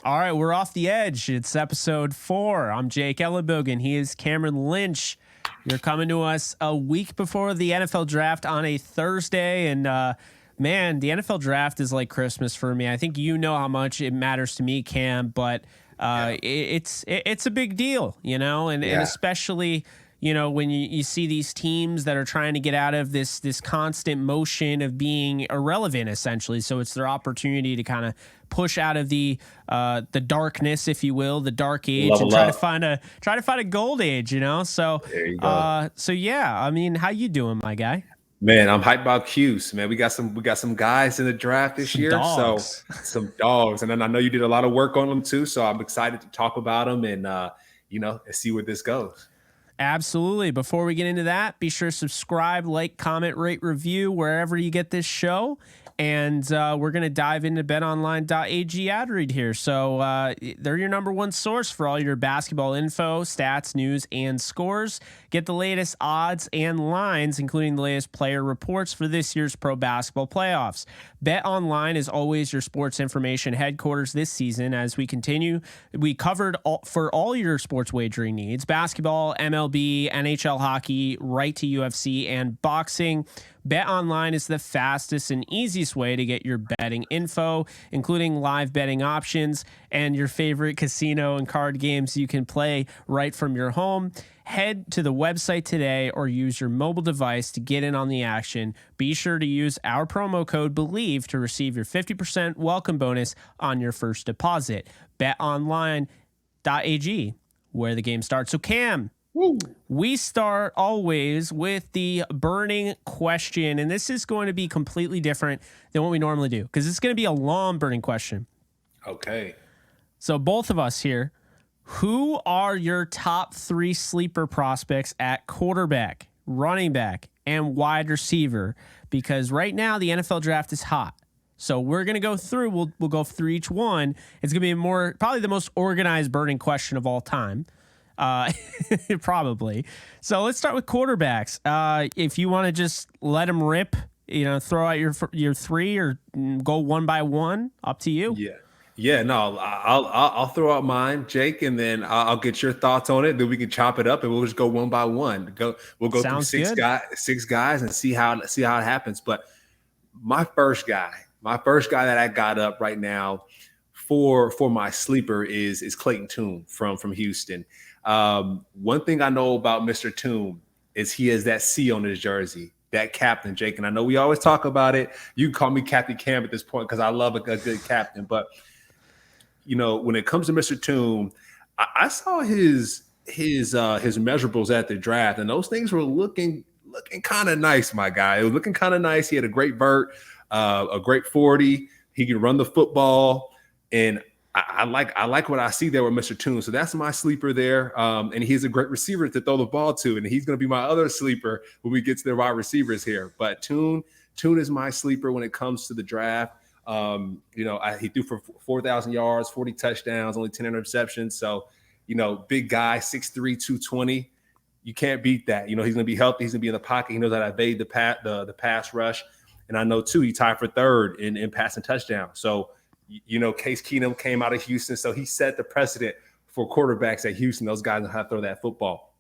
All right, we're off the edge. It's episode 4. I'm Jake Ellenbogen. He is Cameron Lynch. You're coming to us a week before the NFL draft on a Thursday. And man, the NFL draft is like Christmas for me. I think you know how much it matters to me, Cam, but it's a big deal, you know, and especially, you know, when you see these teams that are trying to get out of this constant motion of being irrelevant, essentially. So it's their opportunity to kind of push out of the darkness, if you will, the dark age, and try to find a gold age, you know. So there you go. So yeah, I mean, how you doing, my guy? Man, I'm hyped about Q's, man. We got some guys in the draft this year. Dogs. So some dogs. And then I know you did a lot of work on them too. So I'm excited to talk about them and and see where this goes. Absolutely. Before we get into that, be sure to subscribe, like, comment, rate, review wherever you get this show. And we're going to dive into betonline.ag ad read here. So they're your number one source for all your basketball info, stats, news, and scores. Get the latest odds and lines, including the latest player reports for this year's pro basketball playoffs. BetOnline is always your sports information headquarters this season as we continue. We covered for all your sports wagering needs: basketball, MLB, NHL hockey, right to UFC, and boxing. BetOnline is the fastest and easiest way to get your betting info, including live betting options and your favorite casino and card games you can play right from your home. Head to the website today or use your mobile device to get in on the action. Be sure to use our promo code BELIEVE to receive your 50% welcome bonus on your first deposit. BetOnline.ag, where the game starts. So Cam, we start always with the burning question, and this is going to be completely different than what we normally do because it's going to be a long burning question. Okay. So both of us here, who are your top 3 sleeper prospects at quarterback, running back, and wide receiver? Because right now the NFL draft is hot. So we're going to go through, we'll go through each one. It's going to be probably the most organized burning question of all time. Probably. So let's start with quarterbacks. If you want to just let them rip, you know, throw out your 3 or go one by one, up to you. Yeah. No, I'll throw out mine, Jake, and then I'll get your thoughts on it. Then we can chop it up and we'll just go one by one. We'll go Sounds through six guys and see how it happens. But my first guy that I got up right now for my sleeper is Clayton Tune from Houston. One thing I know about Mr. Tune is he has that C on his jersey, that captain, Jake. And I know we always talk about it. You can call me Captain Cam at this point because I love a good captain. But, you know, when it comes to Mr. Tune, I saw his measurables at the draft, and those things were looking kind of nice, my guy. It was looking kind of nice. He had a great vert, a great 40. He could run the football, and I like what I see there with Mr. Tune. So that's my sleeper there. And he's a great receiver to throw the ball to. And he's going to be my other sleeper when we get to the wide receivers here. But Tune is my sleeper when it comes to the draft. He threw for 4,000 yards, 40 touchdowns, only 10 interceptions. So, you know, big guy, 6'3", 220. You can't beat that. You know, he's going to be healthy. He's going to be in the pocket. He knows how to evade the pass rush. And I know, too, he tied for third in passing touchdown. So, you know, Case Keenum came out of Houston, so he set the precedent for quarterbacks at Houston. Those guys know how to throw that football.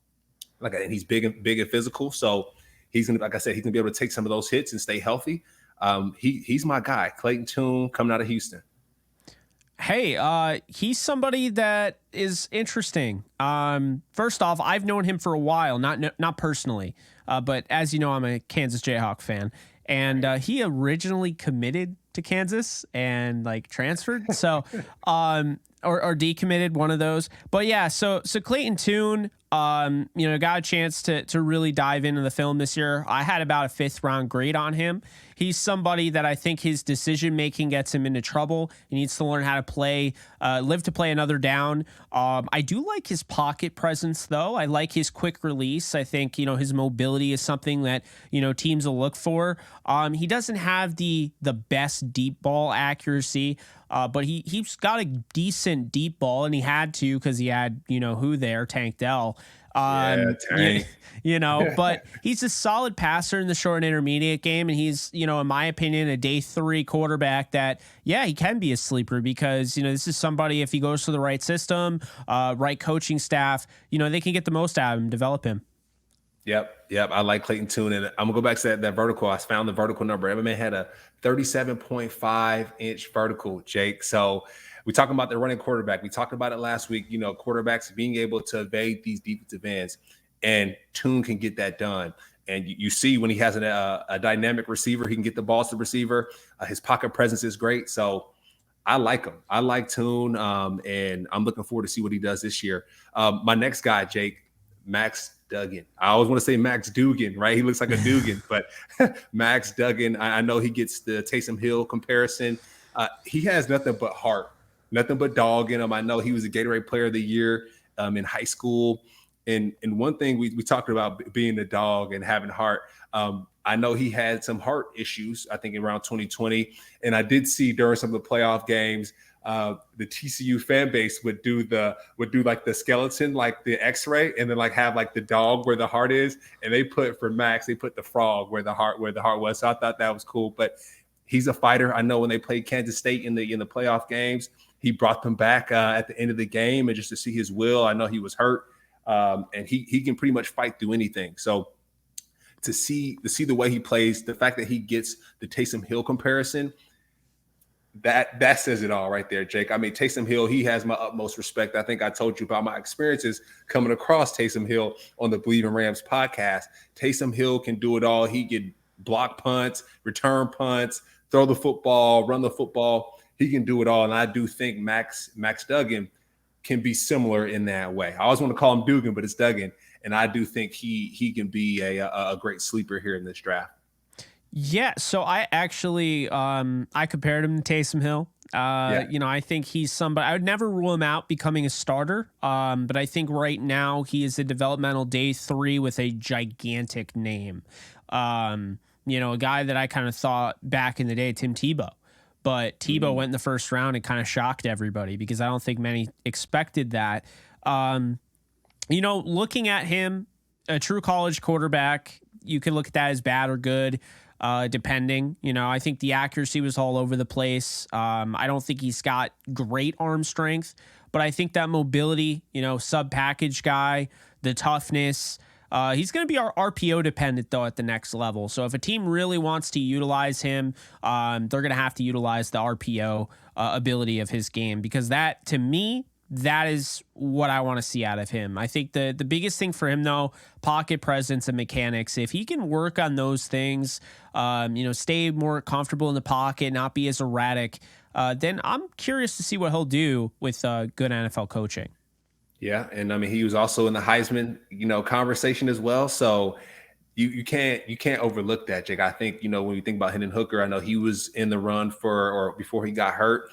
And he's big and physical, so he's gonna, like I said, he's gonna be able to take some of those hits and stay healthy. He's my guy, Clayton Tune, coming out of Houston. Hey, he's somebody that is interesting. First off, I've known him for a while, not personally, but as you know, I'm a Kansas Jayhawk fan, and he originally committed to Kansas and like transferred. So, or decommitted, one of those. But yeah, so Clayton Tune, got a chance to really dive into the film this year. I had about a 5th round grade on him. He's somebody that I think his decision making gets him into trouble. He needs to learn how to live to play another down. I do like his pocket presence, though. I like his quick release. I think, his mobility is something that, teams will look for. He doesn't have the best deep ball accuracy. but he's got a decent deep ball, and he had to because he had who there, Tank Dell. Yeah, You, Tank. but he's a solid passer in the short and intermediate game, and he's in my opinion a day 3 quarterback that he can be a sleeper because this is somebody, if he goes to the right system, right coaching staff, they can get the most out of him, develop him. Yep. I like Clayton Tune, and I'm gonna go back to that vertical. I found the vertical number. Everman had a 37.5-inch vertical, Jake. So we talking about the running quarterback. We talked about it last week. Quarterbacks being able to evade these defensive ends, and Tune can get that done. And you see when he has a dynamic receiver, he can get the ball to the receiver. His pocket presence is great. So I like him. I like Tune, and I'm looking forward to see what he does this year. My next guy, Jake, Max Duggan. I always want to say Max Dugan, right? He looks like a Dugan, but Max Duggan, I know he gets the Taysom Hill comparison. He has nothing but heart, nothing but dog in him. I know he was a Gatorade Player of the Year in high school. And one thing we talked about being a dog and having heart. I know he had some heart issues, I think around 2020. And I did see during some of the playoff games, the TCU fan base would do like the skeleton, like the X-ray, and then like have like the dog where the heart is, and they put for Max, they put the frog where the heart was. So I thought that was cool. But he's a fighter. I know when they played Kansas State in the playoff games, he brought them back at the end of the game, and just to see his will. I know he was hurt, and he can pretty much fight through anything. So to see the way he plays, the fact that he gets the Taysom Hill comparison, that says it all right there, Jake. I mean, Taysom Hill, he has my utmost respect. I think I told you about my experiences coming across Taysom Hill on the Believe in Rams podcast. Taysom Hill can do it all. He can block punts, return punts, throw the football, run the football. He can do it all. And I do think Max Duggan can be similar in that way. I always want to call him Dugan, but it's Duggan. And I do think he can be a great sleeper here in this draft. Yeah, so I actually I compared him to Taysom Hill. I think he's somebody I would never rule him out becoming a starter. But I think right now he is a developmental day 3 with a gigantic name. A guy that I kind of thought back in the day, Tim Tebow. But Tebow went in the first round and kind of shocked everybody because I don't think many expected that. Looking at him, a true college quarterback, you can look at that as bad or good. Depending, I think the accuracy was all over the place. I don't think he's got great arm strength, but I think that mobility, sub package guy, the toughness, he's going to be our RPO dependent though at the next level. So if a team really wants to utilize him, they're going to have to utilize the RPO ability of his game, because that, to me, that is what I want to see out of him. I think the biggest thing for him, though, pocket presence and mechanics. If he can work on those things, stay more comfortable in the pocket, not be as erratic, then I'm curious to see what he'll do with good NFL coaching. Yeah, and I mean, he was also in the Heisman, conversation as well. So you can't overlook that, Jake. I think when you think about Hendon Hooker, I know he was in the run before he got hurt.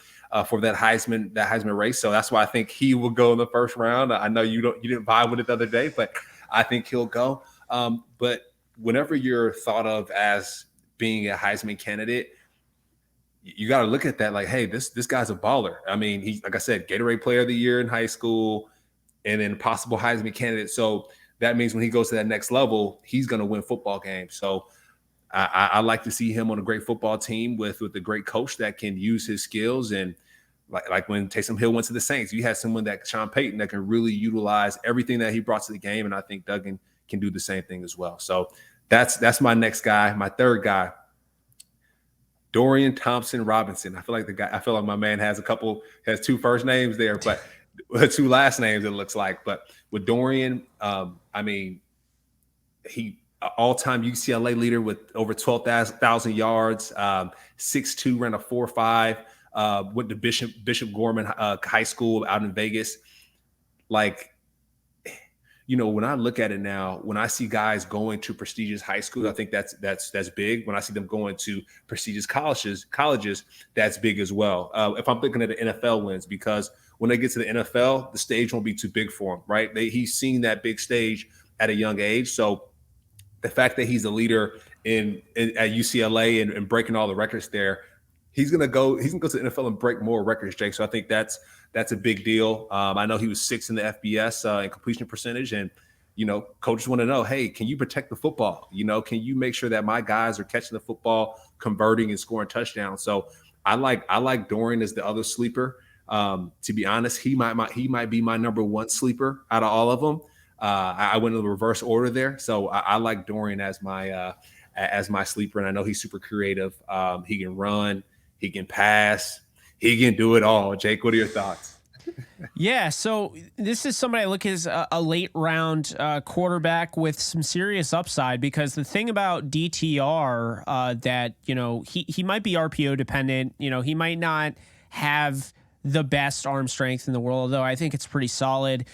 For that Heisman race. So that's why I think he will go in the first round. I know you didn't vibe with it the other day, but I think he'll go. But whenever you're thought of as being a Heisman candidate, you got to look at that like, hey, this guy's a baller. I mean, he, like I said, Gatorade Player of the Year in high school, and then possible Heisman candidate. So that means when he goes to that next level, he's going to win football games. So I like to see him on a great football team with a great coach that can use his skills. And like when Taysom Hill went to the Saints, you had someone that Sean Payton that can really utilize everything that he brought to the game. And I think Duggan can do the same thing as well. So that's my next guy. My third guy, Dorian Thompson-Robinson. I feel like my man has 2 first names there, but 2 last names, it looks like. But with Dorian, he all-time UCLA leader with over 12,000 yards, 6'2", ran a 4.5. Went to Bishop Gorman High School out in Vegas. Like, when I look at it now, when I see guys going to prestigious high schools, I think that's big. When I see them going to prestigious colleges, that's big as well. If I'm looking at the NFL wins, because when they get to the NFL, the stage won't be too big for him, right? He's seen that big stage at a young age. So the fact that he's a leader at UCLA and breaking all the records there, He's gonna go to the NFL and break more records, Jake. So I think that's a big deal. I know he was 6th in the FBS in completion percentage, and coaches want to know, hey, can you protect the football? Can you make sure that my guys are catching the football, converting, and scoring touchdowns? So I like Dorian as the other sleeper. To be honest, he might be my number one sleeper out of all of them. I went in the reverse order there, so I like Dorian as my sleeper, and I know he's super creative. He can run, he can pass, he can do it all. Jake, what are your thoughts? Yeah, so this is somebody I look at as a late round quarterback with some serious upside, because the thing about DTR that he might be RPO dependent. He might not have the best arm strength in the world, though I think it's pretty solid.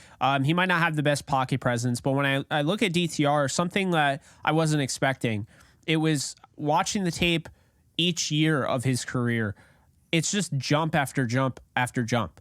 He might not have the best pocket presence, but when I look at DTR, something that I wasn't expecting, it was watching the tape each year of his career. It's just jump after jump after jump.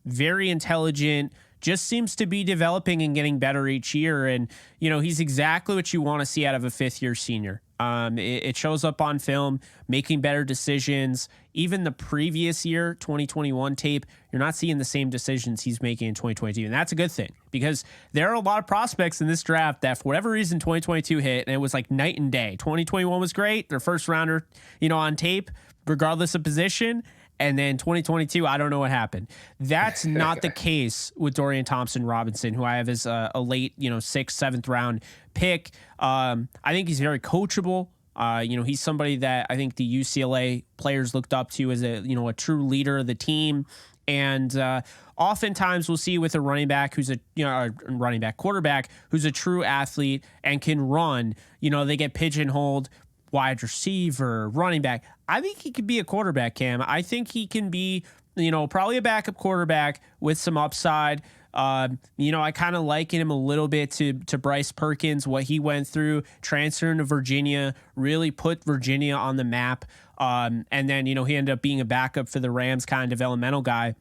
Very intelligent, just seems to be developing and getting better each year. And, he's exactly what you want to see out of a 5th-year senior. It shows up on film, making better decisions. Even the previous year, 2021 tape, you're not seeing the same decisions he's making in 2022. And that's a good thing, because there are a lot of prospects in this draft that for whatever reason 2022 hit, and it was like night and day. 2021 was great. Their first rounder, on tape, regardless of position. And then 2022, I don't know what happened. That's not the case with Dorian Thompson-Robinson, who I have as a late, 6th, 7th round pick. I think he's very coachable. He's somebody that I think the UCLA players looked up to as a true leader of the team. And oftentimes we'll see with a running back who's quarterback who's a true athlete and can run, they get pigeonholed wide receiver, running back. I think he could be a quarterback, Cam. I think he can be, probably a backup quarterback with some upside. I kind of liken him a little bit to Bryce Perkins, what he went through transferring to Virginia, really put Virginia on the map. And then, he ended up being a backup for the Rams, kind of developmental guy.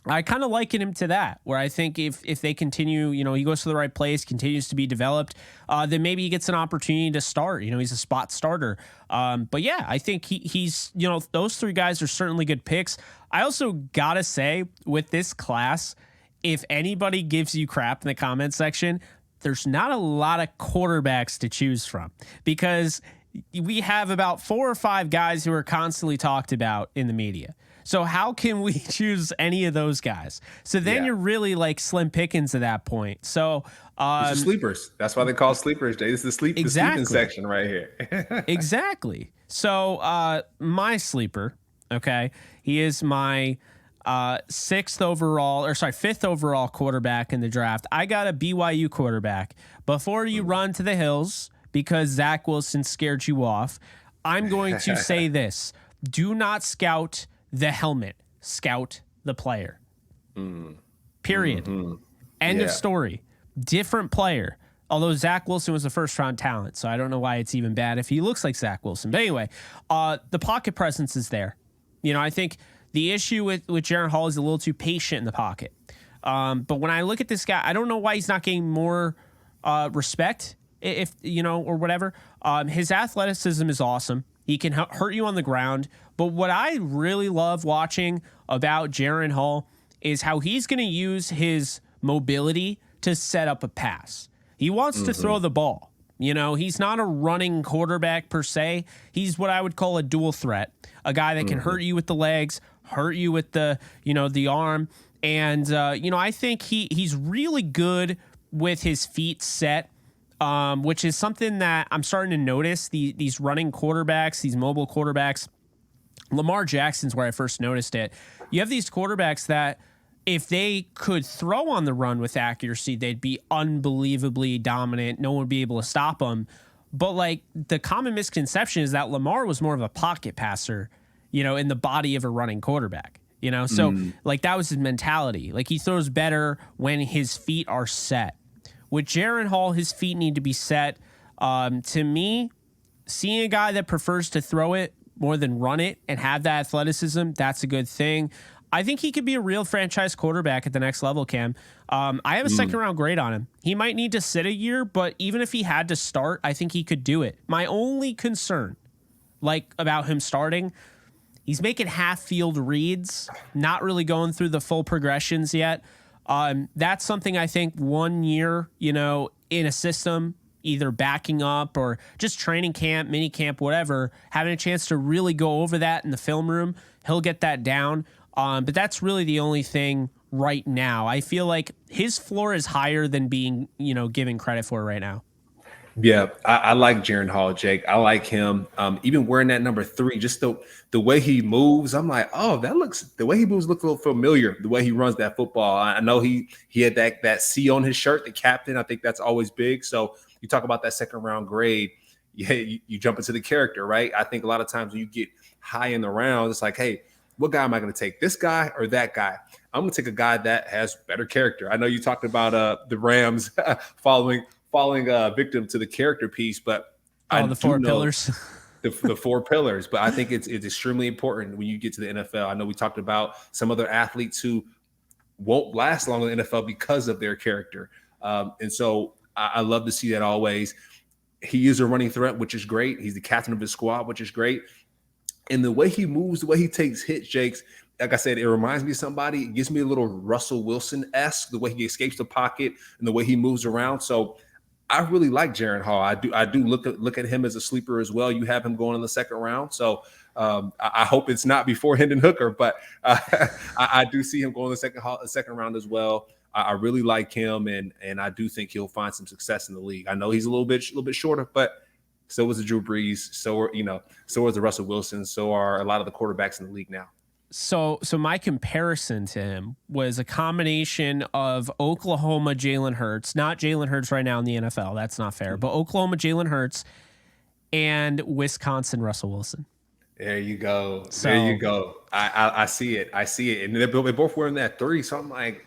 I kind of liken him to that, where I think if they continue, he goes to the right place, continues to be developed, then maybe he gets an opportunity to start. He's a spot starter. But yeah, I think he's, those 3 guys are certainly good picks. I also gotta say, with this class, if anybody gives you crap in the comment section, there's not a lot of quarterbacks to choose from, because we have about 4 or 5 guys who are constantly talked about in the media. So how can we choose any of those guys? So then you're really like slim pickings at that point. So these are sleepers. That's why they call sleepers, Jay. This is the sleeping section right here. Exactly. So my sleeper, okay, he is my 5th overall quarterback in the draft. I got a BYU quarterback. Before you run to the hills because Zach Wilson scared you off, I'm going to say this. Do not scout the helmet, scout the player. Period. End of story. Different player. Although Zach Wilson was a first-round talent, so I don't know why it's even bad if he looks like Zach Wilson. But anyway, the pocket presence is there. I think the issue with Jaren Hall is a little too patient in the pocket. But when I look at this guy, I don't know why he's not getting more respect, if or whatever. His athleticism is awesome. He can hurt you on the ground. But what I really love watching about Jaren Hall is how he's going to use his mobility to set up a pass. He wants to throw the ball. He's not a running quarterback per se. He's what I would call a dual threat, a guy that can hurt you with the legs, hurt you with the arm. And, I think he's really good with his feet set. Which is something that I'm starting to notice, these running quarterbacks, these mobile quarterbacks. Lamar Jackson's where I first noticed it. You have these quarterbacks that if they could throw on the run with accuracy, they'd be unbelievably dominant. No one would be able to stop them. But like the common misconception is that Lamar was more of a pocket passer, in the body of a running quarterback. So like that was his mentality. Like he throws better when his feet are set. With Jaren Hall, his feet need to be set. To me, seeing a guy that prefers to throw it more than run it and have that athleticism, that's a good thing. I think he could be a real franchise quarterback at the next level, Cam. I have a second-round grade on him. He might need to sit a year, but even if he had to start, I think he could do it. My only concern, about him starting, He's making half field reads, not really going through the full progressions yet. That's something I think 1 year, in a system, either backing up or just training camp, mini camp, whatever, having a chance to really go over that in the film room, he'll get that down. But that's really the only thing right now. I feel like his floor is higher than being, given credit for right now. Yeah, I like Jaren Hall, Jake. I like him. Even wearing that number 3, just the way he moves, I'm like, oh, the way he moves looks a little familiar. The way he runs that football, I know he had that C on his shirt, the captain. I think that's always big. So you talk about that second round grade, yeah, you jump into the character, right? I think a lot of times when you get high in the round, it's like, hey, what guy am I going to take? This guy or that guy? I'm going to take a guy that has better character. I know you talked about the Rams falling victim to the character piece, but the 4 pillars. the 4 pillars. But I think it's extremely important when you get to the NFL. I know we talked about some other athletes who won't last long in the NFL because of their character. And so I love to see that always. He is a running threat, which is great. He's the captain of his squad, which is great. And the way he moves, the way he takes hits, Jakes, like I said, it reminds me of somebody. It gives me a little Russell Wilson-esque, the way he escapes the pocket and the way he moves around. So I really like Jaren Hall. I do look at him as a sleeper as well. You have him going in the second round. So I hope it's not before Hendon Hooker, but I do see him going in the second round as well. I really like him, and I do think he'll find some success in the league. I know he's a little bit shorter, but so was the Drew Brees. So was the Russell Wilson. So are a lot of the quarterbacks in the league now. So my comparison to him was a combination of Oklahoma Jalen Hurts, not Jalen Hurts right now in the NFL. That's not fair. But Oklahoma Jalen Hurts and Wisconsin Russell Wilson. There you go. There you go. I see it. And they're both wearing that 3. So I'm like,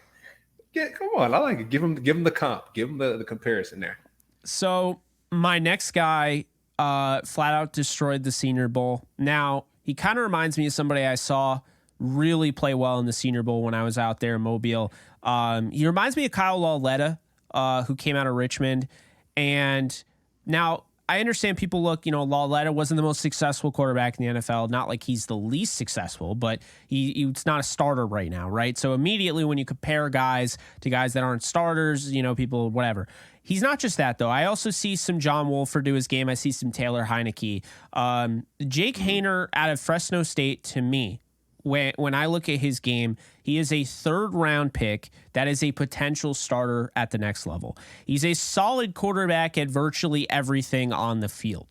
yeah, come on. I like it. Give him the comp. Give him the comparison there. So my next guy flat out destroyed the Senior Bowl. Now, he kind of reminds me of somebody I saw really play well in the Senior Bowl when I was out there in Mobile. He reminds me of Kyle Lauletta, who came out of Richmond. And now I understand people look, Lauletta wasn't the most successful quarterback in the NFL. Not like he's the least successful, but he's not a starter right now, right? So immediately when you compare guys to guys that aren't starters, people, whatever. He's not just that, though. I also see some John Wolford do his game. I see some Taylor Heineke. Jake Haener out of Fresno State, to me, when I look at his game, he is a 3rd-round pick that is a potential starter at the next level. He's a solid quarterback at virtually everything on the field.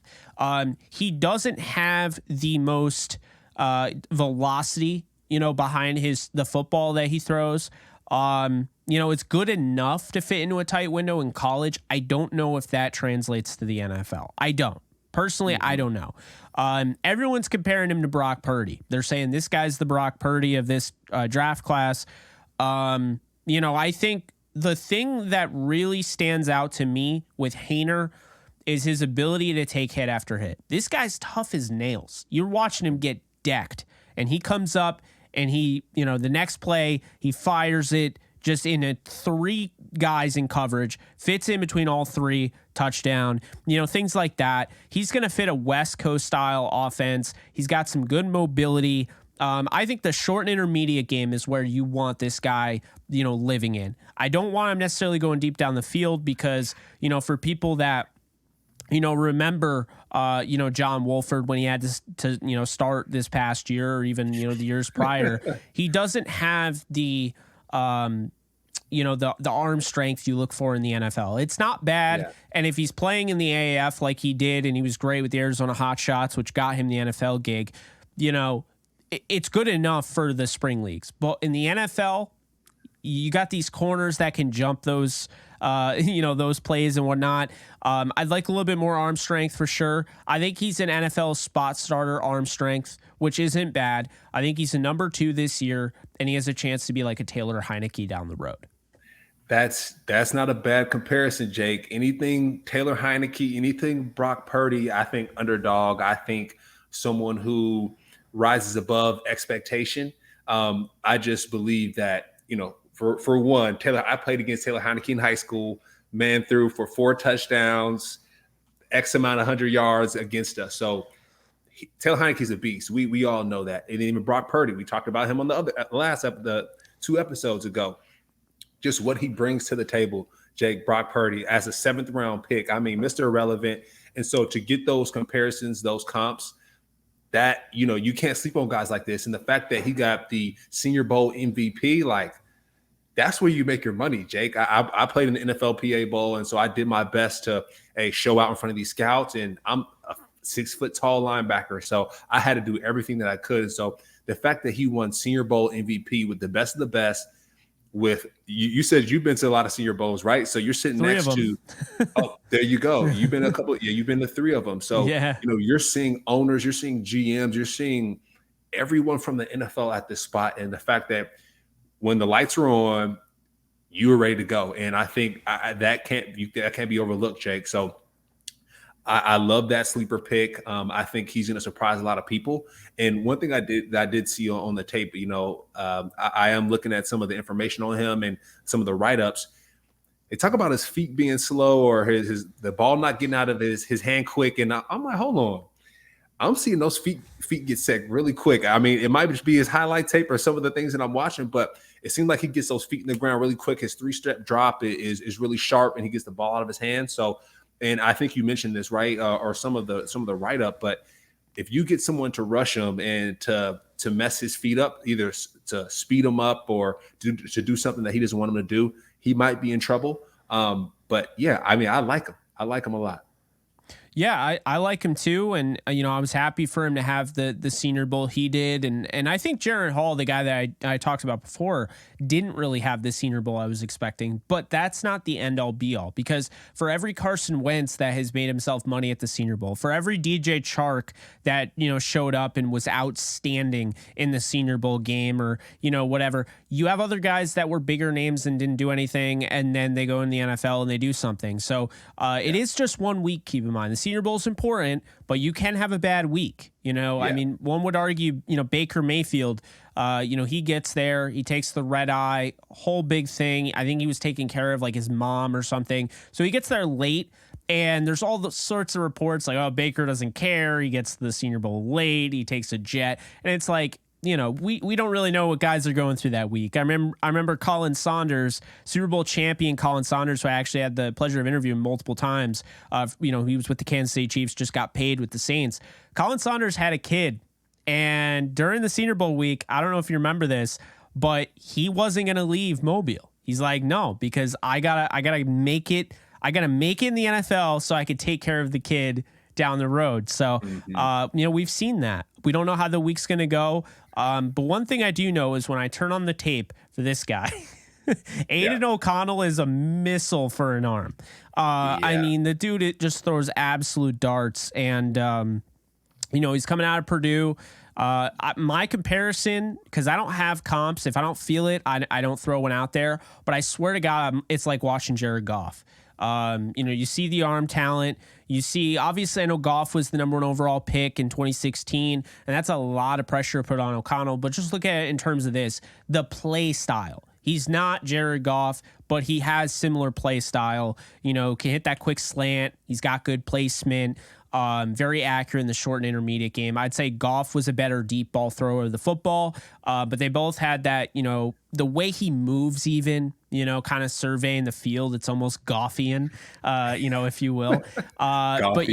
He doesn't have the most velocity, behind the football that he throws. It's good enough to fit into a tight window in college. I don't know if that translates to the NFL. I don't. Personally, I don't know. Everyone's comparing him to Brock Purdy. They're saying this guy's the Brock Purdy of this draft class. I think the thing that really stands out to me with Haener is his ability to take hit after hit. This guy's tough as nails. You're watching him get decked, and he comes up and he, the next play, he fires it just in a 3 guys in coverage, fits in between all 3, touchdown, things like that. He's going to fit a West Coast style offense. He's got some good mobility. I think the short and intermediate game is where you want this guy, living in. I don't want him necessarily going deep down the field because, for people that, remember, John Wolford when he had to start this past year or even, the years prior, he doesn't have the arm strength you look for in the NFL. It's not bad. Yeah. And if he's playing in the AAF like he did, and he was great with the Arizona Hotshots, which got him the NFL gig, it's good enough for the spring leagues. But in the NFL, you got these corners that can jump those, those plays and whatnot. I'd like a little bit more arm strength for sure. I think he's an NFL spot starter arm strength, which isn't bad. I think he's a number 2 this year, and he has a chance to be like a Taylor Heineke down the road. That's not a bad comparison, Jake. Anything Taylor Heineke, anything Brock Purdy, I think underdog. I think someone who rises above expectation. I just believe that, for one, I played against Taylor Heineke in high school, man threw for 4 touchdowns, X amount of 100 yards against us. So Taylor Heineke's a beast. We all know that. And even Brock Purdy, we talked about him on the 2 episodes ago. Just what he brings to the table, Jake, Brock Purdy, as a 7th round pick. I mean, Mr. Irrelevant. And so to get those comparisons, those comps, that, you can't sleep on guys like this. And the fact that he got the Senior Bowl MVP, like, that's where you make your money, Jake. I played in the NFLPA Bowl, and so I did my best to show out in front of these scouts, and I'm a 6-foot tall linebacker, so I had to do everything that I could. So the fact that he won Senior Bowl MVP with the best of the best, with you said you've been to a lot of Senior Bowls, right? So you're sitting 3 next to there you go. You've been you've been to 3 of them. So you're seeing owners, you're seeing GMs, you're seeing everyone from the NFL at this spot, and the fact that when the lights are on, you are ready to go. And I think that can't be overlooked, Jake. So I love that sleeper pick. I think he's going to surprise a lot of people. And one thing I did see on the tape, I am looking at some of the information on him and some of the write-ups. They talk about his feet being slow or the ball not getting out of his hand quick. And I'm like, hold on. I'm seeing those feet get set really quick. I mean, it might just be his highlight tape or some of the things that I'm watching, but it seems like he gets those feet in the ground really quick. His 3-step drop is really sharp, and he gets the ball out of his hand. So, and I think you mentioned this, right, or some of the write up. But if you get someone to rush him and to mess his feet up, either to speed him up or to do something that he doesn't want him to do, he might be in trouble. But yeah, I mean, I like him. I like him a lot. Yeah, I like him too, and I was happy for him to have the Senior Bowl he did, and I think Jaren Hall, the guy that I talked about before, didn't really have the Senior Bowl I was expecting, but that's not the end all be all, because for every Carson Wentz that has made himself money at the Senior Bowl, for every DJ Chark that showed up and was outstanding in the Senior Bowl game or whatever, you have other guys that were bigger names and didn't do anything, and then they go in the NFL and they do something. So it is just 1 week. Keep in mind, the Senior Bowl is important, but you can have a bad week. I mean, one would argue, Baker Mayfield, he gets there, he takes the red eye, whole big thing. I think he was taking care of like his mom or something. So he gets there late, and there's all the sorts of reports like, oh, Baker doesn't care. He gets to the Senior Bowl late. He takes a jet. And it's like, we don't really know what guys are going through that week. I remember Colin Saunders, Super Bowl champion Colin Saunders, who I actually had the pleasure of interviewing multiple times. He was with the Kansas City Chiefs, just got paid with the Saints. Colin Saunders had a kid, and during the Senior Bowl week, I don't know if you remember this, but he wasn't going to leave Mobile. He's like, no, because I gotta make it. I gotta make it in the NFL so I could take care of the kid down the road. So, we've seen that. We don't know how the week's going to go. But one thing I do know is when I turn on the tape for this guy, Aiden O'Connell is a missile for an arm. I mean, the dude, it just throws absolute darts. And, he's coming out of Purdue. My comparison, because I don't have comps. If I don't feel it, I don't throw one out there. But I swear to God, it's like watching Jared Goff. You see the arm talent. You see, obviously, I know Goff was the number 1 overall pick in 2016, and that's a lot of pressure to put on O'Connell. But just look at it in terms of the play style. He's not Jared Goff, but he has similar play style. Can hit that quick slant. He's got good placement. Very accurate in the short and intermediate game. I'd say Goff was a better deep ball thrower of the football, but they both had that, the way he moves even, kind of surveying the field. It's almost Goffian, if you will. But,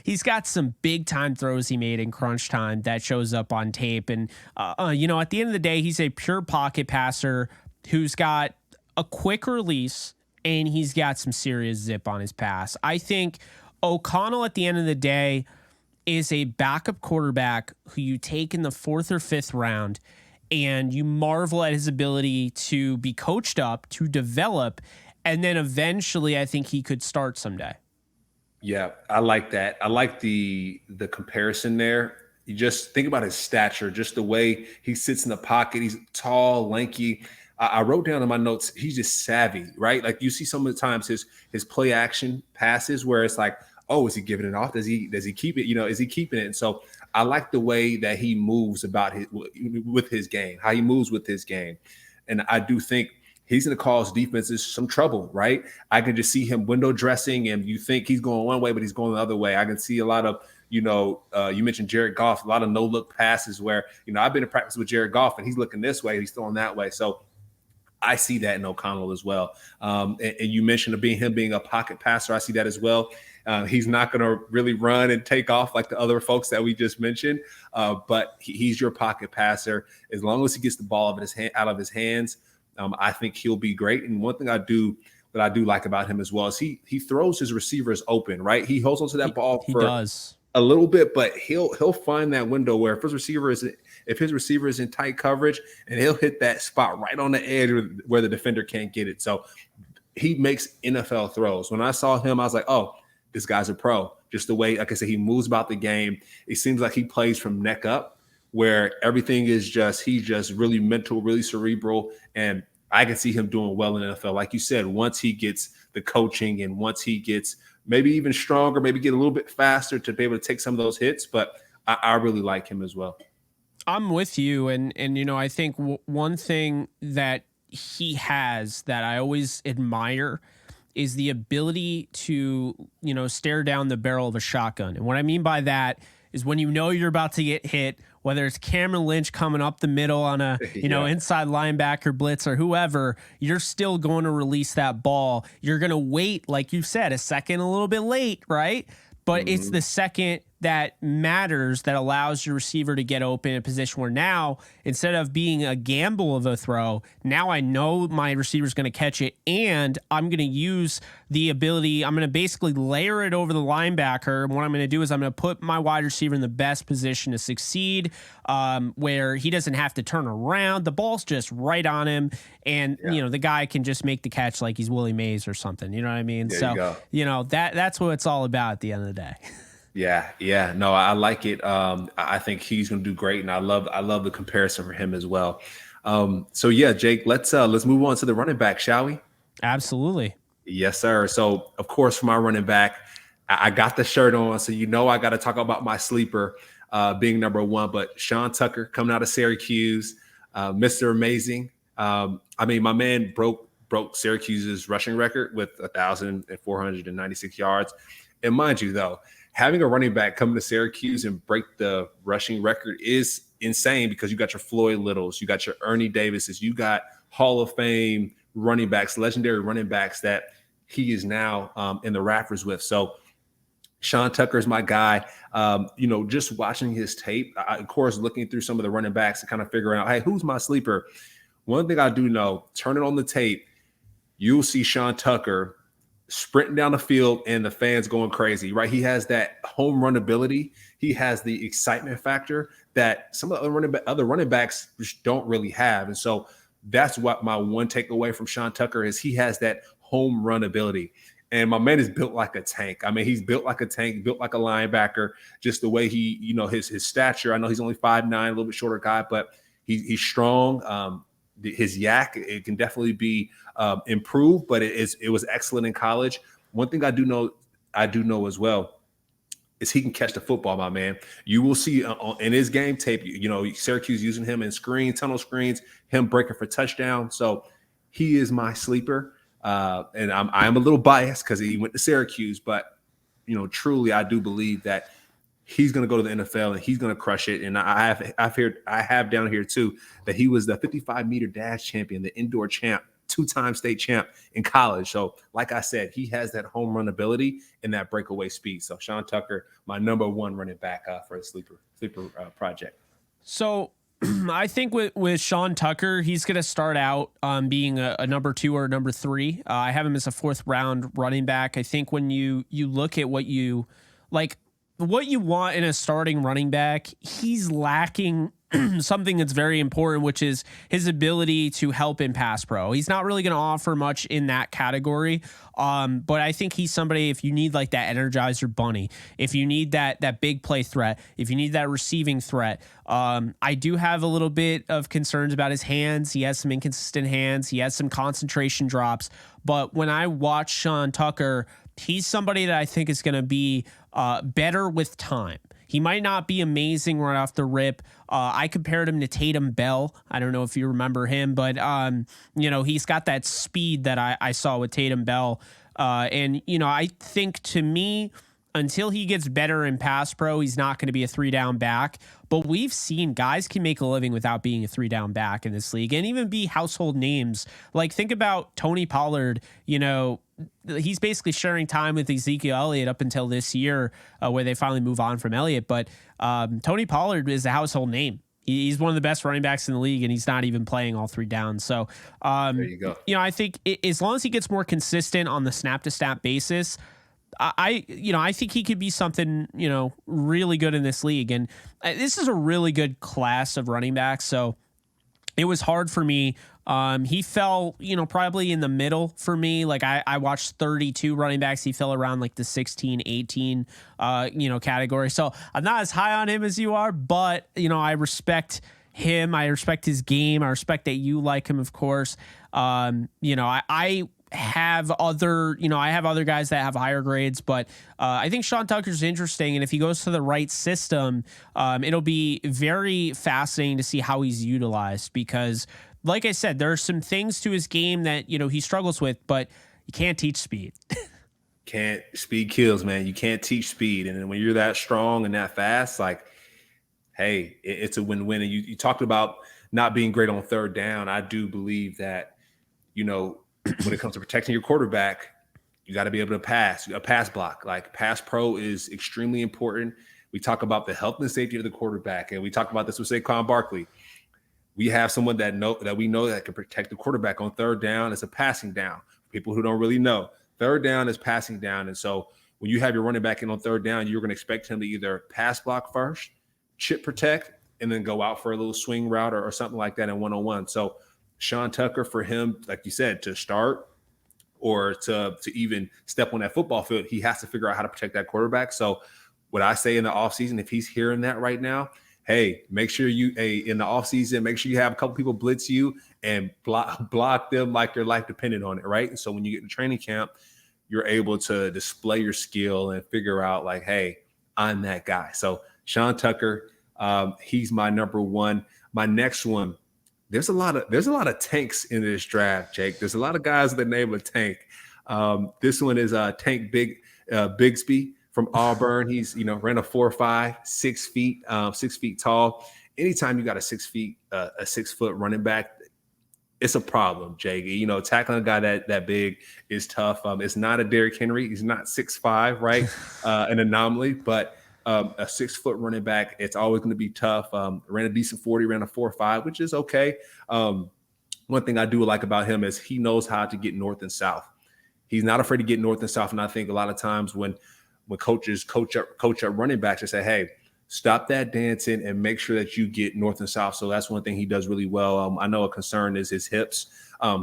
he's got some big time throws he made in crunch time that shows up on tape. And, at the end of the day, he's a pure pocket passer who's got a quick release and he's got some serious zip on his pass. I think O'Connell at the end of the day is a backup quarterback who you take in the 4th or 5th round, and you marvel at his ability to be coached up, to develop, and then eventually I think he could start someday. Yeah, I like that. I like the comparison there. You just think about his stature, just the way he sits in the pocket. He's tall, lanky. I wrote down in my notes, he's just savvy, right? Like you see some of the times his play action passes where it's like, oh, is he giving it off? Does he keep it? Is he keeping it? And so I like the way that he moves with his game, how he moves with his game. And I do think he's going to cause defenses some trouble, right? I can just see him window dressing, and you think he's going one way, but he's going the other way. I can see a lot of You mentioned Jared Goff, a lot of no-look passes where, I've been in practice with Jared Goff and he's looking this way, he's throwing that way. So I see that in O'Connell as well. And you mentioned him being a pocket passer. I see that as well. He's not going to really run and take off like the other folks that we just mentioned, but he's your pocket passer. As long as he gets the ball out of his hands, I think he'll be great. And one thing I do like about him as well is he throws his receivers open, right? He holds onto that ball for a little bit, but he'll find that window where if his receiver is in tight coverage, and he'll hit that spot right on the edge where the defender can't get it. So he makes NFL throws. When I saw him, I was like, oh, this guy's a pro. Just the way, like I said, he moves about the game. It seems like he plays from neck up, where everything is he's just really mental, really cerebral. And I can see him doing well in the NFL. Like you said, once he gets the coaching and once he gets maybe even stronger, maybe get a little bit faster to be able to take some of those hits. But I really like him as well. I'm with you. And I think one thing that he has that I always admire is the ability to, stare down the barrel of a shotgun. And what I mean by that is when you're about to get hit, whether it's Cameron Lynch coming up the middle on a, inside linebacker blitz or whoever, you're still going to release that ball. You're going to wait, like you said, a second a little bit late, right? But it's the second that matters that allows your receiver to get open in a position where now, instead of being a gamble of a throw, now I know my receiver's going to catch it, and I'm going to use the ability, I'm going to basically layer it over the linebacker. And what I'm going to do is I'm going to put my wide receiver in the best position to succeed, where he doesn't have to turn around. The ball's just right on him, and the guy can just make the catch like he's Willie Mays or something. You know what I mean? That's what it's all about at the end of the day. Yeah. No, I like it. I think he's going to do great, and I love the comparison for him as well. Jake, let's move on to the running back, shall we? Absolutely. Yes, sir. So, of course, for my running back, I got the shirt on, so I got to talk about my sleeper being number one. But Sean Tucker coming out of Syracuse, Mr. Amazing. My man broke Syracuse's rushing record with 1,496 yards. And mind you, though, having a running back come to Syracuse and break the rushing record is insane because you got your Floyd Littles, you got your Ernie Davises, you got Hall of Fame running backs, legendary running backs that he is now in the rafters with. So Sean Tucker is my guy. Just watching his tape, of course, looking through some of the running backs and kind of figuring out, hey, who's my sleeper? One thing I do know, turning on the tape, you'll see Sean Tucker sprinting down the field and the fans going crazy, right? He has that home run ability. He has the excitement factor that some of the other running backs just don't really have. And so that's what my one takeaway from Sean Tucker is. He has that home run ability. And my man is built like a tank. He's built like a tank, built like a linebacker, just the way he, his stature. I know he's only 5'9", a little bit shorter guy, but he's strong. His yak, it can definitely be improved, but it was excellent in college. One thing I do know as well is he can catch the football, my man. You will see in his game tape, Syracuse using him in tunnel screens, him breaking for touchdown. So he is my sleeper. And I'm a little biased because he went to Syracuse, but truly I do believe that he's going to go to the NFL and he's going to crush it. And I have down here too that he was the 55-meter dash champion, the indoor champ, 2-time state champ in college. So, like I said, he has that home run ability and that breakaway speed. So, Sean Tucker, my number one running back for a sleeper project. So, I think with Sean Tucker, he's going to start out being a number 2 or number 3. I have him as a 4th round running back. I think when you look at what you want in a starting running back, he's lacking something that's very important, which is his ability to help in pass pro. He's not really going to offer much in that category. But I think he's somebody, if you need like that Energizer bunny, if you need that big play threat, if you need that receiving threat, I do have a little bit of concerns about his hands. He has some inconsistent hands. He has some concentration drops. But when I watch Sean Tucker, he's somebody that I think is going to be better with time. He might not be amazing right off the rip. I compared him to Tatum Bell. I don't know if you remember him, but he's got that speed that I saw with Tatum Bell. I think to me, until he gets better in pass pro, he's not going to be a 3-down back. But we've seen guys can make a living without being a 3-down back in this league and even be household names. Like, think about Tony Pollard. You know, he's basically sharing time with Ezekiel Elliott up until this year, where they finally move on from Elliott. But Tony Pollard is a household name. He's one of the best running backs in the league, and he's not even playing all 3 downs. So, there you go. You know, I think as long as he gets more consistent on the snap to snap basis, I think he could be something, you know, really good in this league. And this is a really good class of running backs. So it was hard for me. He fell, you know, probably in the middle for me. Like I watched 32 running backs. He fell around like the 16, 18, category. So I'm not as high on him as you are, but, you know, I respect him. I respect his game. I respect that you like him, of course. I have other guys that have higher grades, but I think Sean Tucker's interesting. And if he goes to the right system, it'll be very fascinating to see how he's utilized, because like I said, there are some things to his game that, you know, he struggles with, but you can't teach speed. Speed kills, man. You can't teach speed. And when you're that strong and that fast, like, hey, it's a win-win. And you talked about not being great on 3rd down. I do believe that, you know, when it comes to protecting your quarterback, you got to be able to pass, a pass block. Like, pass pro is extremely important. We talk about the health and safety of the quarterback, and we talk about this with Saquon Barkley. We have someone that we know that can protect the quarterback on 3rd down. It's a passing down. People who don't really know, 3rd down is passing down. And so when you have your running back in on 3rd down, you're going to expect him to either pass block first, chip protect, and then go out for a little swing route or something like that in one-on-one. So Sean Tucker, for him, like you said, to start or to even step on that football field, he has to figure out how to protect that quarterback. So what I say in the offseason, if he's hearing that right now, hey, make sure in the offseason, make sure you have a couple people blitz you and block them like your life depended on it, right? And so when you get to training camp, you're able to display your skill and figure out, like, hey, I'm that guy. So Sean Tucker, he's my number one. My next one, there's a lot of tanks in this draft, Jake. There's a lot of guys with the name of Tank. This one is Tank Bigsby from Auburn. He's, you know, ran a 4.5, 6 feet, 6 feet tall. Anytime you got a 6 foot running back, it's a problem, Jake. You know, tackling a guy that big is tough. It's not a Derrick Henry. He's not 6'5", right? An anomaly, but a 6 foot running back, it's always going to be tough. Ran a decent 40, ran a 4.5, which is okay. One thing I do like about him is he knows how to get north and south. He's not afraid to get north and south. And I think a lot of times when coaches coach up running backs, they say, hey, stop that dancing and make sure that you get north and south. So that's one thing he does really well. I know a concern is his hips.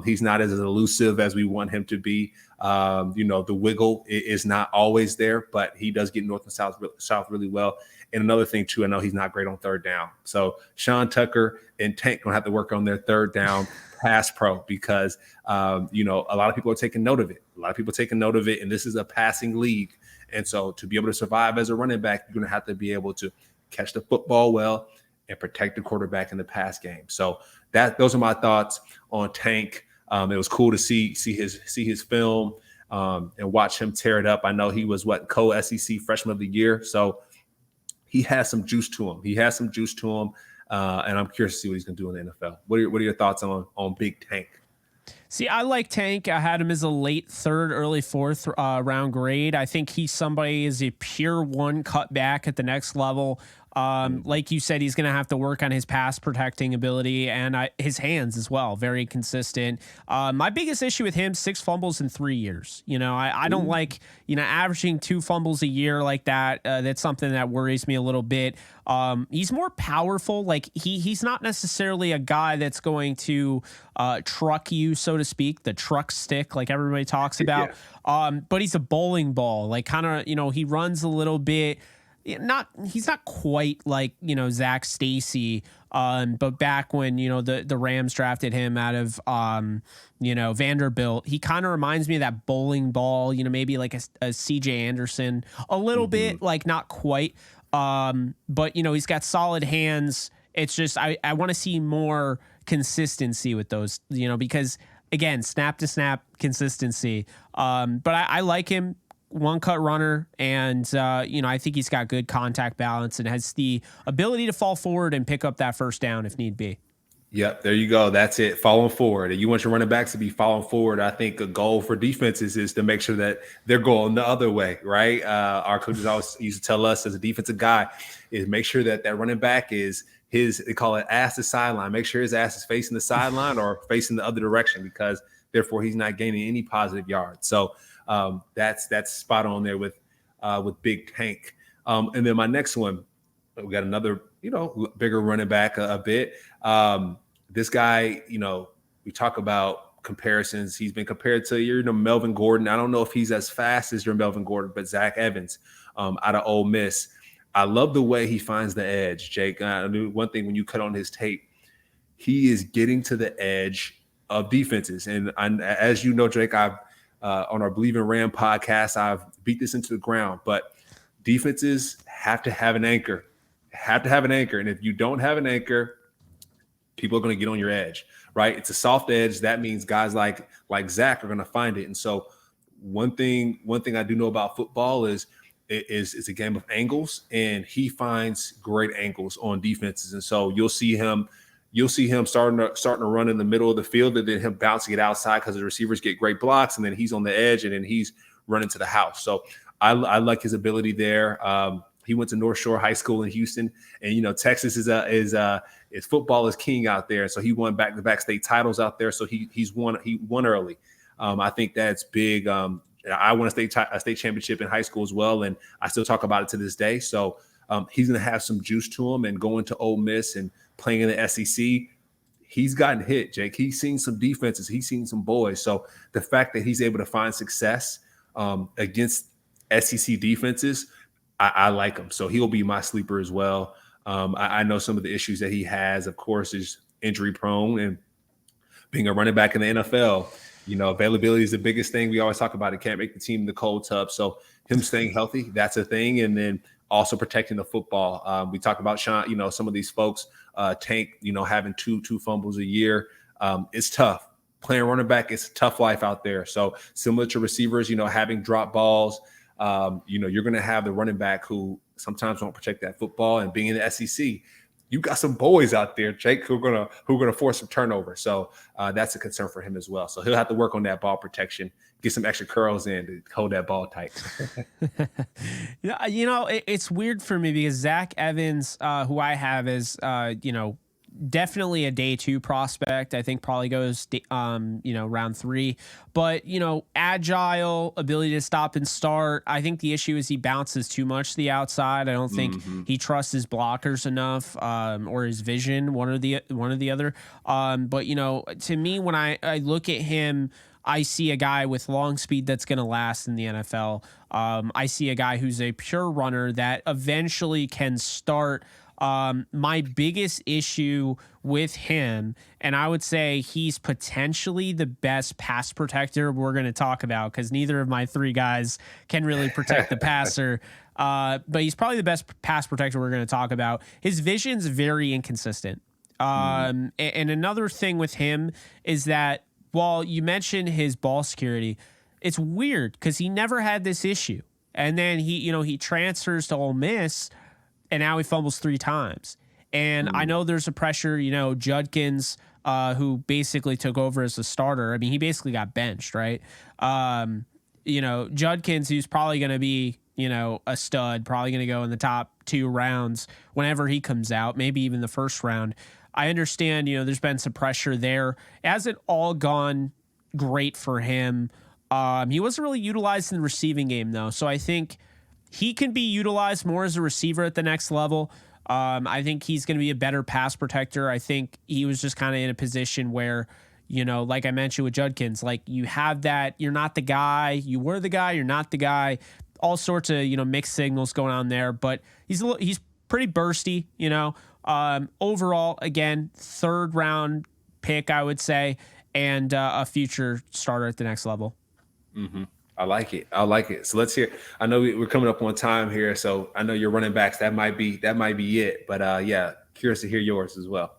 He's not as elusive as we want him to be. The wiggle is not always there, but he does get north and south really well. And another thing too, I know he's not great on 3rd down. So Sean Tucker and Tank gonna have to work on their 3rd down pass pro, because a lot of people are taking note of it. And this is a passing league. And so to be able to survive as a running back, you're going to have to be able to catch the football well and protect the quarterback in the pass game. So those are my thoughts on Tank. It was cool to see his film and watch him tear it up. I know he was co-SEC freshman of the year. So he has some juice to him. And I'm curious to see what he's going to do in the NFL. What are your thoughts on Big Tank? See, I like Tank. I had him as a late 3rd, early 4th round grade. I think he's somebody is a pure one cut back at the next level. Like you said, he's going to have to work on his pass protecting ability and his hands as well. Very consistent. My biggest issue with him, 6 fumbles in 3 years. You know, I don't like, averaging 2 fumbles a year like that. That's something that worries me a little bit. He's more powerful. Like he's not necessarily a guy that's going to truck you, so to speak, the truck stick like everybody talks about. Yeah. But he's a bowling ball, like kind of, he runs a little bit. He's not quite like, Zach Stacy, but back when, the Rams drafted him out of, Vanderbilt, he kind of reminds me of that bowling ball, maybe like a CJ Anderson, a little bit, like not quite. But, he's got solid hands. It's just, I want to see more consistency with those, because again, snap to snap consistency. But I like him. one cut runner, and I think he's got good contact balance and has the ability to fall forward and pick up that first down if need be. Yep, there you go. That's it. Falling forward. And you want your running backs to be falling forward. I think a goal for defenses is to make sure that they're going the other way, right? Our coaches always used to tell us as a defensive guy is make sure that running back is they call it ass to sideline. Make sure his ass is facing the sideline or facing the other direction, because therefore he's not gaining any positive yards. So that's spot on there with Big Tank. And then my next one, we got another, bigger running back a bit. This guy, we talk about comparisons. He's been compared to Melvin Gordon. I don't know if he's as fast as your Melvin Gordon, but Zach Evans out of Ole Miss. I love the way he finds the edge, Jake. I knew one thing when you cut on his tape, he is getting to the edge of defenses. And as you know, Jake, I've on our Believe in Ram podcast, I've beat this into the ground, but defenses have to have an anchor. And if you don't have an anchor, people are going to get on your edge, right? It's a soft edge. That means guys like Zach are going to find it. And so one thing I do know about football is it's a game of angles, and he finds great angles on defenses. And so you'll see him starting to run in the middle of the field, and then him bouncing it outside because the receivers get great blocks, and then he's on the edge, and then he's running to the house. So I like his ability there. He went to North Shore High School in Houston, and Texas is football is king out there. So he won back-to-back state titles out there. So he won early. I think that's big. I won a state championship in high school as well, and I still talk about it to this day. So he's going to have some juice to him, and going to Ole Miss and playing in the SEC, he's gotten hit, Jake. He's seen some defenses. He's seen some boys. So the fact that he's able to find success against SEC defenses, I like him. So he'll be my sleeper as well. I know some of the issues that he has, of course, is injury prone, and being a running back in the NFL, availability is the biggest thing. We always talk about it. Can't make the team in the cold tub. So him staying healthy, that's a thing. And then also protecting the football. We talk about Sean, some of these folks, Tank, having two fumbles a year. It's tough. Playing running back, it's a tough life out there. So similar to receivers, having drop balls, you're going to have the running back who sometimes don't protect that football. And being in the SEC, you got some boys out there, Jake, who are gonna force some turnover. So that's a concern for him as well. So he'll have to work on that ball protection, get some extra curls in to hold that ball tight. It's weird for me because Zach Evans, who I have as definitely a day 2 prospect. I think probably goes, round 3. But, agile, ability to stop and start. I think the issue is he bounces too much to the outside. I don't think he trusts his blockers enough, or his vision, one or the other. But, to me, when I look at him, I see a guy with long speed that's going to last in the NFL. I see a guy who's a pure runner that eventually can start. My biggest issue with him, and I would say he's potentially the best pass protector we're going to talk about, because neither of my 3 guys can really protect the passer. But he's probably the best pass protector we're going to talk about. His vision's very inconsistent. And another thing with him is that while you mentioned his ball security, it's weird because he never had this issue. And then he transfers to Ole Miss, and now he fumbles 3 times. And I know there's a pressure, Judkins, who basically took over as the starter. I mean, he basically got benched, right? Judkins, who's probably going to be, a stud, probably going to go in the top 2 rounds whenever he comes out, maybe even the first round. I understand, there's been some pressure there. It hasn't all gone great for him. He wasn't really utilized in the receiving game, though. So I think he can be utilized more as a receiver at the next level. I think he's going to be a better pass protector. I think he was just kind of in a position where, like I mentioned with Judkins, like you have that, you're not the guy, you were the guy, you're not the guy, all sorts of, mixed signals going on there, but he's pretty bursty, overall, again, 3rd round pick, I would say, and a future starter at the next level. Mm-hmm. I like it. So let's hear. I know we're coming up on time here, so I know your running backs. That might be it. But curious to hear yours as well.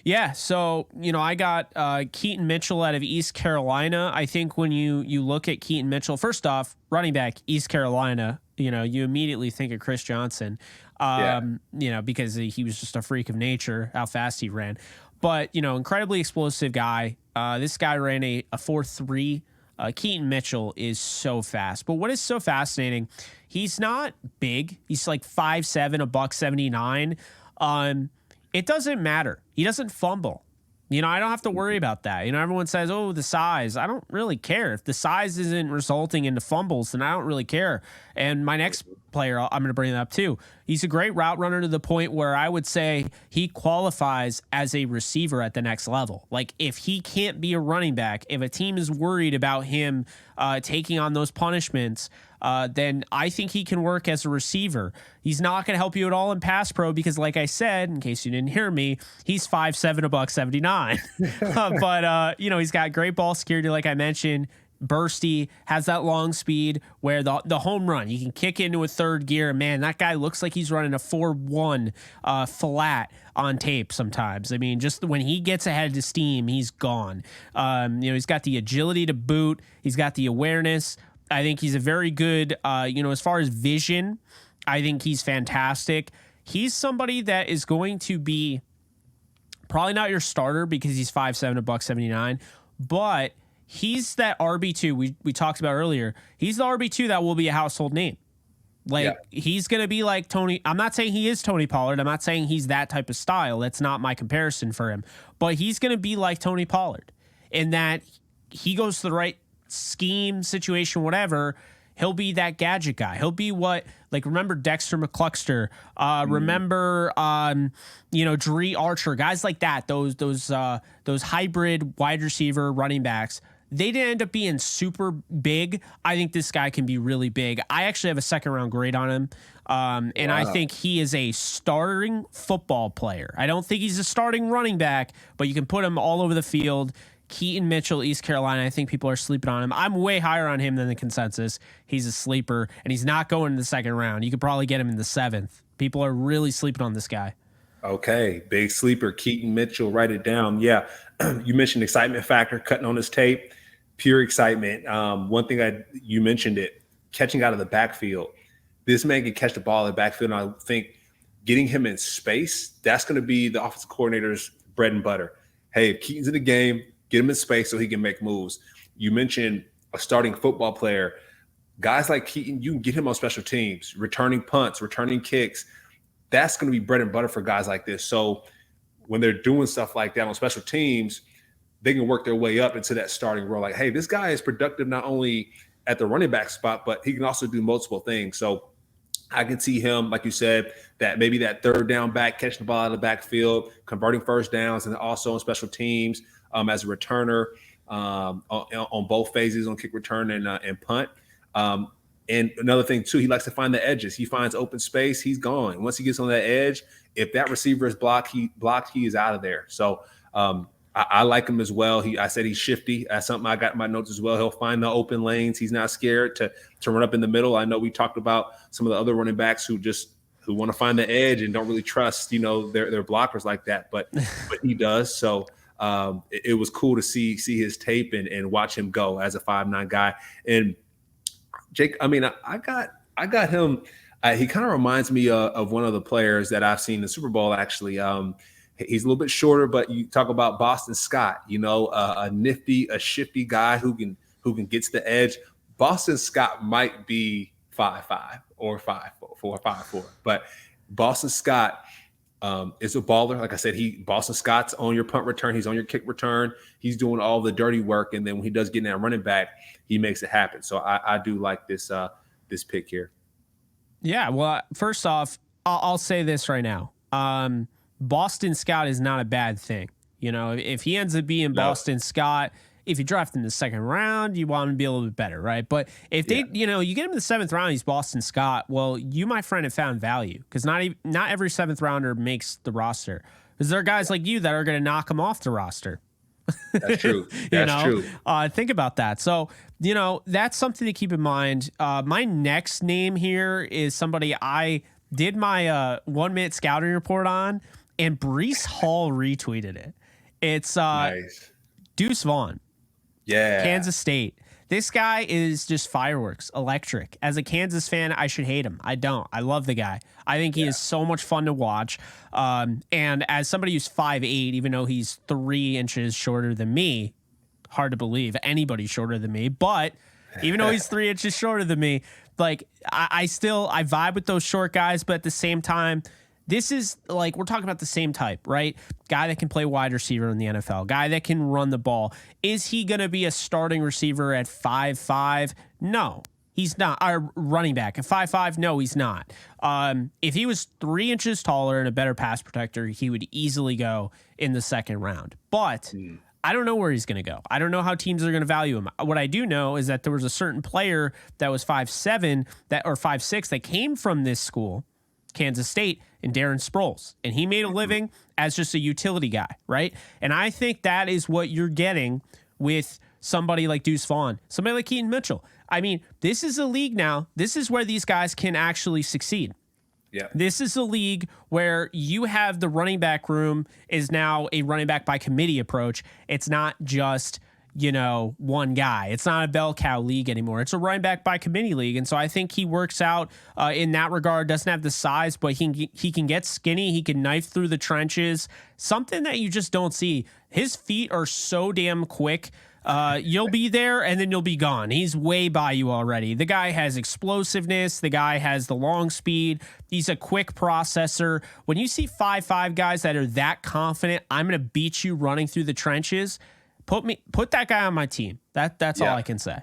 Yeah, so I got Keaton Mitchell out of East Carolina. I think when you look at Keaton Mitchell, first off, running back East Carolina, you immediately think of Chris Johnson, Yeah. because he was just a freak of nature, how fast he ran. But incredibly explosive guy. This guy ran a 4.3. Keaton Mitchell is so fast. But what is so fascinating? He's not big. He's like 5'7", a buck 79. It doesn't matter. He doesn't fumble. I don't have to worry about that. Everyone says, oh, the size. I don't really care. If the size isn't resulting into fumbles, then I don't really care. And my next player, I'm going to bring that up too. He's a great route runner to the point where I would say he qualifies as a receiver at the next level. Like if he can't be a running back, if a team is worried about him taking on those punishments, then I think he can work as a receiver. He's not going to help you at all in pass pro because, like I said, in case you didn't hear me, he's 5'7", a buck 79. But he's got great ball security, like I mentioned. Bursty, has that long speed where the home run, you can kick into a third gear. Man, that guy looks like he's running a 4.1 flat on tape sometimes. I mean, just when he gets ahead to steam, he's gone. He's got the agility to boot. He's got the awareness. I think he's a very good, as far as vision, I think he's fantastic. He's somebody that is going to be probably not your starter because he's 5'7", a buck 79, but he's that RB2 we talked about earlier. He's the RB2 that will be a household name. He's going to be like Tony. I'm not saying he is Tony Pollard. I'm not saying he's that type of style. That's not my comparison for him. But he's going to be like Tony Pollard in that he goes to the right scheme, situation, whatever. He'll be that gadget guy. He'll be remember Dexter McCluster, remember Dree Archer, guys like that. Those hybrid wide receiver running backs. They didn't end up being super big. I think this guy can be really big. I actually have a second round grade on him. And wow. I think he is a starting football player. I don't think he's a starting running back, but you can put him all over the field. Keaton Mitchell, East Carolina. I think people are sleeping on him. I'm way higher on him than the consensus. He's a sleeper, and he's not going in the second round. You could probably get him in the 7th. People are really sleeping on this guy. Okay, big sleeper, Keaton Mitchell. Write it down. Yeah, you mentioned excitement factor, cutting on his tape, pure excitement. One thing you mentioned it, catching out of the backfield. This man can catch the ball in the backfield, and I think getting him in space, that's going to be the offensive coordinator's bread and butter. Hey, if Keaton's in the game, get him in space so he can make moves. You mentioned a starting football player. Guys like Keaton, you can get him on special teams, returning punts, returning kicks. That's going to be bread and butter for guys like this. So when they're doing stuff like that on special teams, they can work their way up into that starting role. Like, hey, this guy is productive not only at the running back spot, but he can also do multiple things. So I can see him, like you said, that maybe that third down back, catching the ball out of the backfield, converting first downs, and also on special teams as a returner on both phases, on kick return and punt. And another thing, too, he likes to find the edges. He finds open space, he's gone. Once he gets on that edge, if that receiver is blocked, he is out of there. So I like him as well. I said he's shifty. That's something I got in my notes as well. He'll find the open lanes. He's not scared to run up in the middle. I know we talked about some of the other running backs who want to find the edge and don't really trust, their blockers like that. But he does. So it was cool to see his tape and watch him go as a 5'9" guy. And Jake, I mean, I got him. He kind of reminds me of one of the players that I've seen in the Super Bowl, actually. He's a little bit shorter, but you talk about Boston Scott, a nifty, a shifty guy who can get to the edge. Boston Scott might be 5'5" or 5'4", 5'4", but Boston Scott is a baller. Like I said, Boston Scott's on your punt return. He's on your kick return. He's doing all the dirty work, and then when he does get in that running back, he makes it happen. So I do like this pick here. Yeah. Well, first off, I'll say this right now. Boston Scott is not a bad thing. If he ends up being Boston Scott, if you draft him in the second round, you want him to be a little bit better, right? But if they, you get him in the 7th round, he's Boston Scott. Well, you, my friend, have found value because not every 7th rounder makes the roster. Because there are guys like you that are going to knock him off the roster. That's true. That's true. Think about that. So, that's something to keep in mind. My next name here is somebody I did my 1 minute scouting report on. and Brees Hall retweeted it. It's Nice. Deuce Vaughn, Yeah. Kansas State. This guy is just fireworks, electric. As a Kansas fan, I should hate him. I don't. I love the guy. I think he is so much fun to watch. And as somebody who's 5'8", even though he's 3 inches shorter than me, hard to believe anybody shorter than me, but even though he's 3 inches shorter than me, like I vibe with those short guys, but at the same time, this is like, we're talking about the same type, right? Guy that can play wide receiver in the NFL, guy that can run the ball. Is he going to be a starting receiver at 5'5"? No, he's not. Our running back at 5'5"? No, he's not. If he was 3 inches taller and a better pass protector, he would easily go in the second round. But I don't know where he's going to go. I don't know how teams are going to value him. What I do know is that there was a certain player that was 5'7" or 5'6" that came from this school, Kansas State, and Darren Sproles. And he made a living as just a utility guy, right? And I think that is what you're getting with somebody like Deuce Vaughn, somebody like Keaton Mitchell. I mean, this is a league now. This is where these guys can actually succeed. Yeah. This is a league where you have the running back room is now a running back by committee approach. It's not just, one guy. It's not a bell cow league anymore. It's a running back by committee league. And so I think he works out in that regard. Doesn't have the size, but he can get skinny. He can knife through the trenches. Something that you just don't see. His feet are so damn quick. You'll be there and then you'll be gone. He's way by you already. The guy has explosiveness. The guy has the long speed. He's a quick processor. When you see 5'5" guys that are that confident, I'm going to beat you running through the trenches. Put that guy on my team. That's all I can say.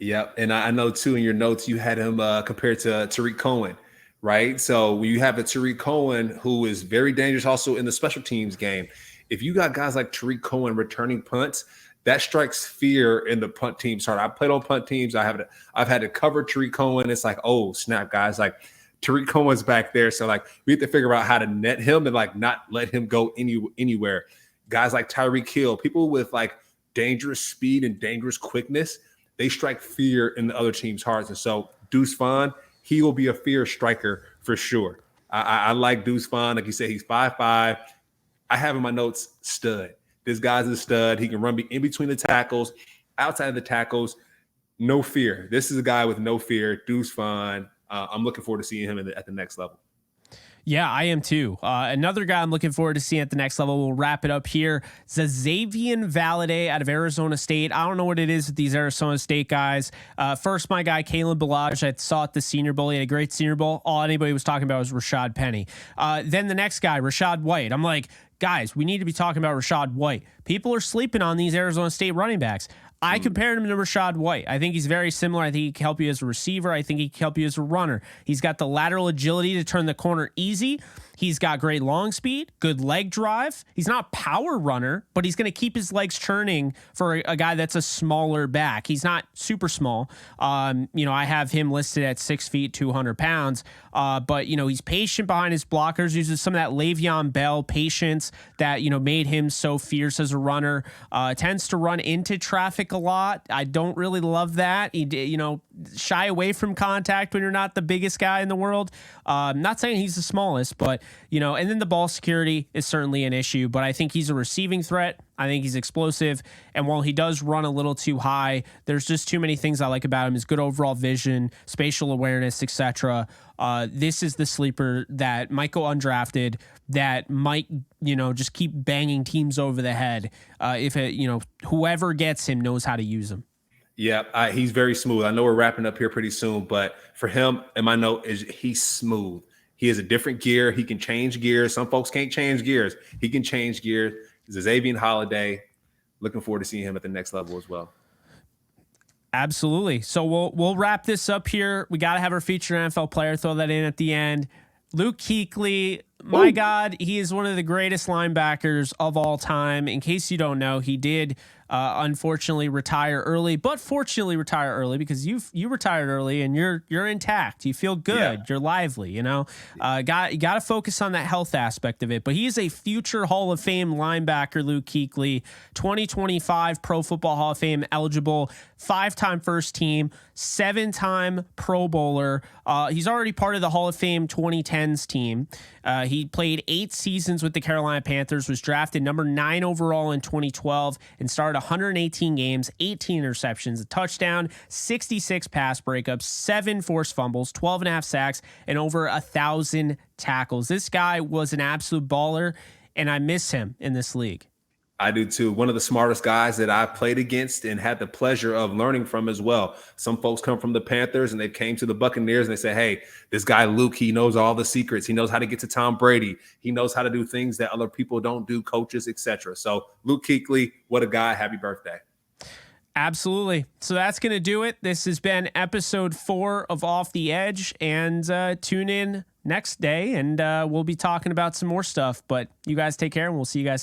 Yep. And I know too, in your notes, you had him compared to Tariq Cohen, right? So when you have a Tariq Cohen who is very dangerous also in the special teams game, if you got guys like Tariq Cohen returning punts, that strikes fear in the punt team's heart. I played on punt teams. I've had to cover Tariq Cohen. It's like, oh snap, guys! Like Tariq Cohen's back there, so like we have to figure out how to net him and like not let him go anywhere. Guys like Tyreek Hill, people with like dangerous speed and dangerous quickness, they strike fear in the other team's hearts. And so Deuce Vaughn, he will be a fear striker for sure. I like Deuce Vaughn. Like you said, he's 5'5". I have in my notes stud. This guy's a stud. He can run in between the tackles, outside of the tackles, no fear. This is a guy with no fear, Deuce Vaughn. I'm looking forward to seeing him at the next level. Yeah, I am too. Another guy I'm looking forward to seeing at the next level. We'll wrap it up here. Xavier Valade out of Arizona State. I don't know what it is with these Arizona State guys. First, my guy, Kalen Ballage, I saw at the Senior Bowl. He had a great Senior Bowl. All anybody was talking about was Rashad Penny. Then the next guy, Rashad White. I'm like, guys, we need to be talking about Rashad White. People are sleeping on these Arizona State running backs. I compared him to Rashad White. I think he's very similar. I think he can help you as a receiver. I think he can help you as a runner. He's got the lateral agility to turn the corner easy. He's got great long speed, good leg drive. He's not a power runner, but he's going to keep his legs churning for a guy that's a smaller back. He's not super small. I have him listed at 6 feet, 200 pounds. But he's patient behind his blockers, uses some of that Le'Veon Bell patience that, made him so fierce as a runner. Tends to run into traffic a lot. I don't really love that. He, shy away from contact when you're not the biggest guy in the world. Not saying he's the smallest, but, and then the ball security is certainly an issue, but I think he's a receiving threat. I think he's explosive. And while he does run a little too high, there's just too many things I like about him. His good overall vision, spatial awareness, etc. This is the sleeper that might go undrafted, that might, just keep banging teams over the head. Whoever gets him knows how to use him. Yeah, he's very smooth. I know we're wrapping up here pretty soon, but for him, in my note, is he's smooth. He has a different gear. He can change gears. Some folks can't change gears. He can change gears. He's a Xavier Holiday. Looking forward to seeing him at the next level as well. Absolutely. So we'll wrap this up here. We got to have our featured NFL player. Throw that in at the end. Luke Kuechly, my God, he is one of the greatest linebackers of all time. In case you don't know, he did unfortunately retire early, but fortunately retire early because you retired early and you're intact. You feel good. Yeah. You're lively. You know, you got to focus on that health aspect of it. But he is a future Hall of Fame linebacker, Luke Kuechly, 2025 Pro Football Hall of Fame eligible, 5-time first team, 7-time Pro Bowler. He's already part of the Hall of Fame 2010s team. He played 8 seasons with the Carolina Panthers, was drafted number 9 overall in 2012, and started 118 games, 18 interceptions, a touchdown, 66 pass breakups, 7 forced fumbles, 12 and a half sacks, and over 1,000 tackles. This guy was an absolute baller, and I miss him in this league. I do too. One of the smartest guys that I played against and had the pleasure of learning from as well. Some folks come from the Panthers and they came to the Buccaneers and they say, hey, this guy Luke, he knows all the secrets. He knows how to get to Tom Brady. He knows how to do things that other people don't do, coaches, etc. So Luke Kuechly, what a guy. Happy birthday. Absolutely. So that's going to do it. This has been episode 4 of Off the Edge, and tune in next day and we'll be talking about some more stuff, but you guys take care and we'll see you guys soon.